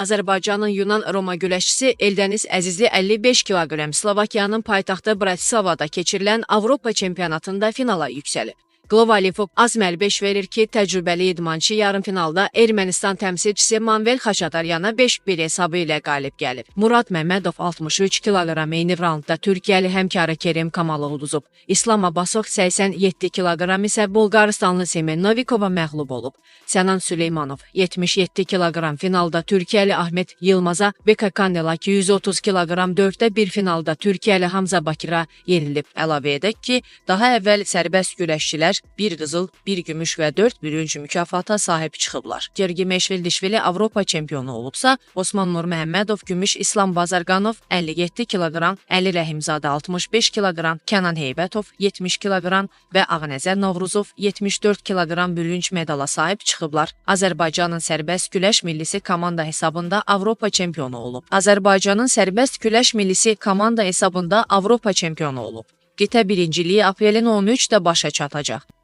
Azərbaycanın Yunan-Roma güləşçisi Eldəniz Əzizli 55 kq Slovakiyanın paytaxtı Bratislavada keçirilən Avropa çempionatında finala yüksəlib. Glovalifov az məl 5 verir ki, təcrübəli idmançı yarımfinalda Ermənistan təmsilçisi Manvel Xaçataryana 5-1 hesabı ilə qalib gəlib. Murad Məmmədov 63 kq eyni raundda Türkiyəli həmkarı Kerim Kamalı uduzub. İslam Abbasov 87 kq isə Bolqaristanlı Semen Novikova məğlub olub. Sənan Süleymanov 77 kq finalda Türkiyəli Ahmet Yılmaza, Beka Kannelaki 130 kq 4-də 1 finalda Türkiyəli Hamza Bakira yerilib. Əlavə edək ki, daha əvvəl sərbəst güləşçilər 1 qızıl, 1 gümüş və 4 bürünc mükafata sahib çıxıblar. Gergi Meşvildişvili Avropa çempionu olubsa, Osman Nur Məhəmmədov gümüş, İslam Bazarqanov 57 kq, Əli Rəhimzadə 65 kq, Kənan Heybətov 70 kq və Ağnəzər Novruzov 74 kq bürünc medala sahib çıxıblar. Azərbaycanın sərbəst güləş millisi komanda hesabında Avropa çempionu olub. Azərbaycanın sərbəst güləş millisi komanda hesabında Avropa çempionu olub. Qitə birinciliyi aprelin 13-də başa çatacaq.